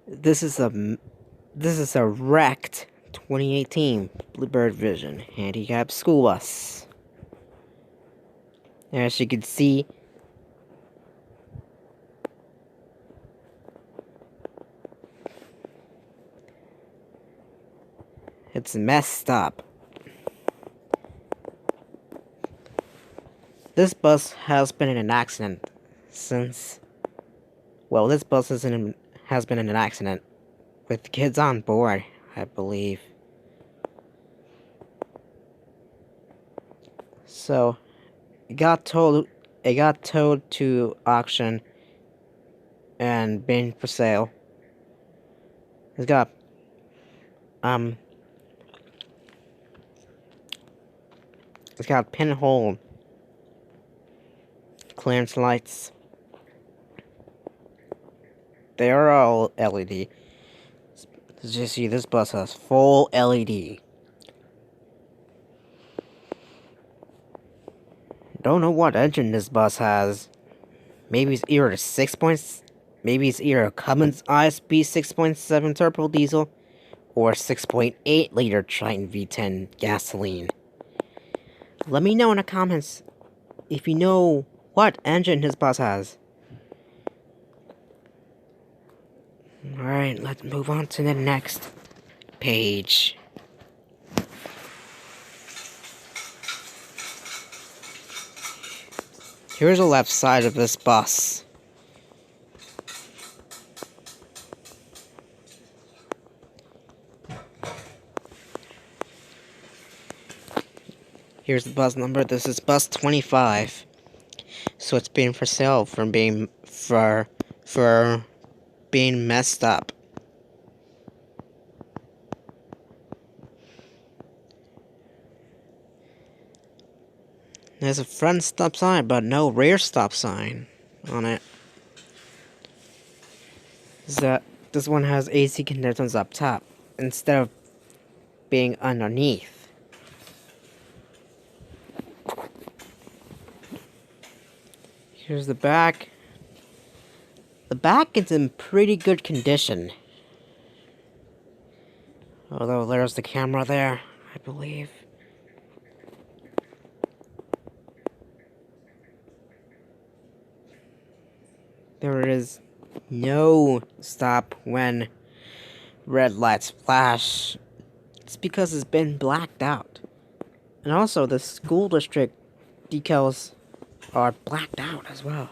This is a wrecked 2018 Bluebird Vision handicapped school bus. As you can see, it's messed up. This bus has been in an accident since. Well, this bus has been in an accident with kids on board, I believe. So, it got towed to auction and been for sale. It's got pinhole clearance lights. They are all LED. As you see, this bus has full LED. Don't know what engine this bus has. Maybe it's either a Cummins ISP 6.7 turbo diesel or 6.8 liter Triton V10 gasoline. Let me know in the comments if you know what engine his bus has. Alright, let's move on to the next page. Here's the left side of this bus. Here's the bus number. This is bus 25. So it's being for sale for being messed up. There's a front stop sign, but no rear stop sign on it. This one has AC conditions up top instead of being underneath. Here's the back. The back is in pretty good condition. Although there's the camera there, I believe. There is no stop when red lights flash. It's because it's been blacked out. And also the school district decals are blacked out as well.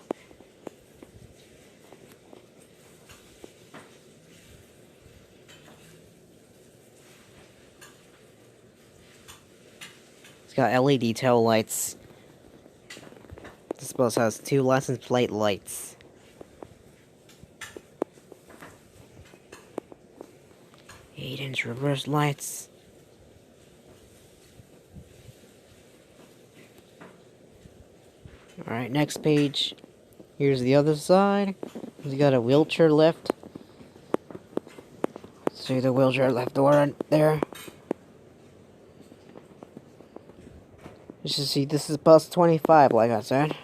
It's got LED tail lights. This bus has 2 license plate lights. Eight-inch reverse lights. Alright, next page. Here's the other side. It's got a wheelchair lift. See the wheelchair lift door there. You should see this is bus 25, like I said.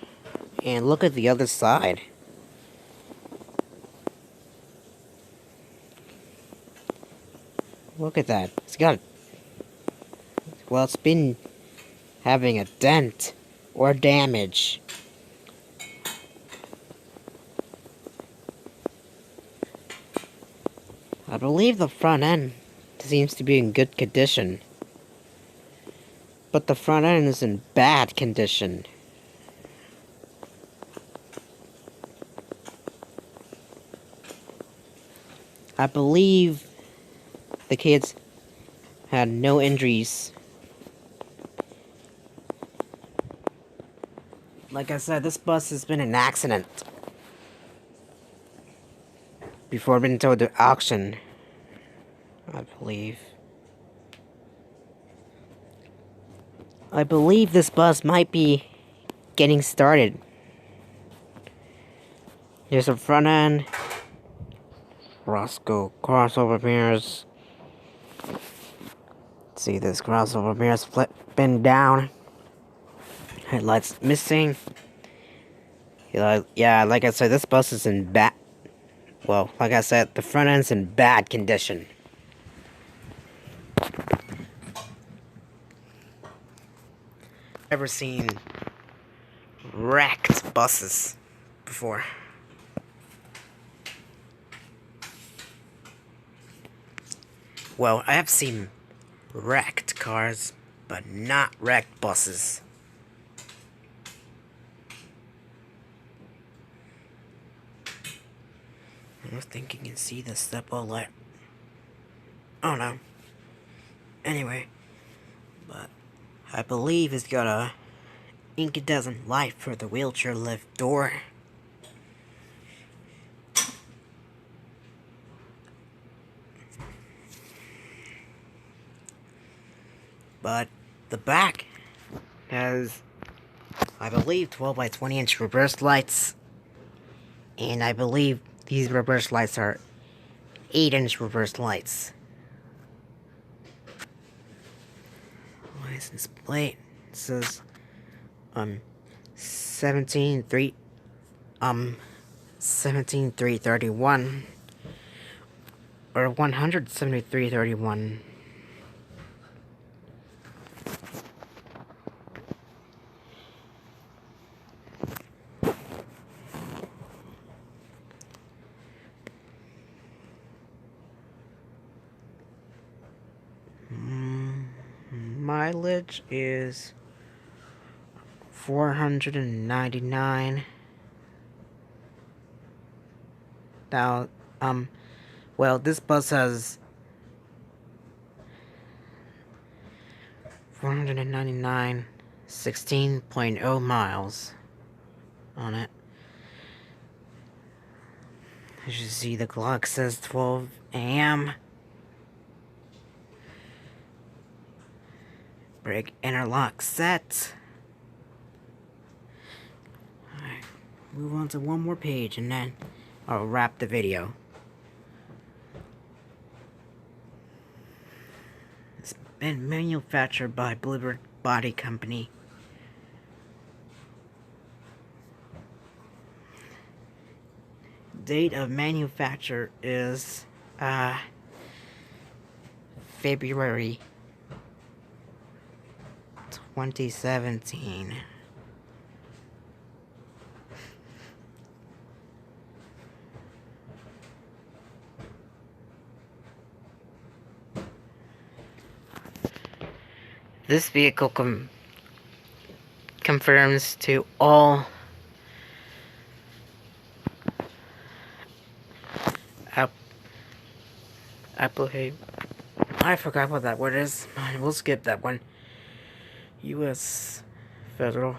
And look at the other side. Look at that. It's been having a dent or damage. I believe the front end seems to be in good condition. But the front end is in bad condition. I believe the kids had no injuries. Like I said, this bus has been in an accident before being towed to auction, I believe. I believe this bus might be getting started. Here's the front end. Roscoe crossover mirrors. See, this crossover mirrors flipping down. Headlights missing. Yeah, like I said, this bus is in Well, like I said, the front end's in bad condition. Ever seen wrecked buses before? Well, I have seen wrecked cars, but not wrecked buses. I don't think you can see the step-o light. Oh no. Anyway, but I believe it's got a incandescent light for the wheelchair lift door. But the back has, I believe, 12 by 20 inch reverse lights. And I believe these reverse lights are 8-inch reverse lights. License plate says 17331 or 17331. Mileage is 499. Now, well, this bus has 499, 16.0 miles on it. As you see, the clock says 12 a.m. Brake interlock set. Alright, move on to one more page and then I'll wrap the video. It's been manufactured by Bluebird Body Company. Date of manufacture is February 2017. This vehicle confirms to all I forgot what that word is. We'll skip that one. U.S. Federal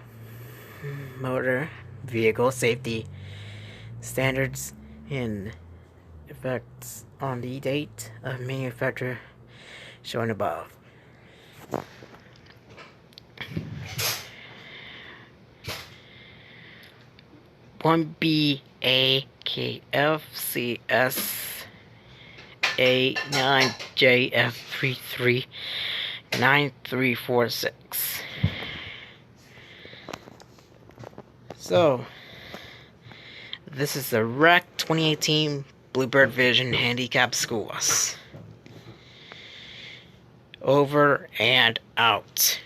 Motor Vehicle Safety Standards in effect on the date of manufacture shown above. One BAKFCS A9JF339346. So, this is the wrecked 2018 Bluebird Vision handicapped school bus. Over and out.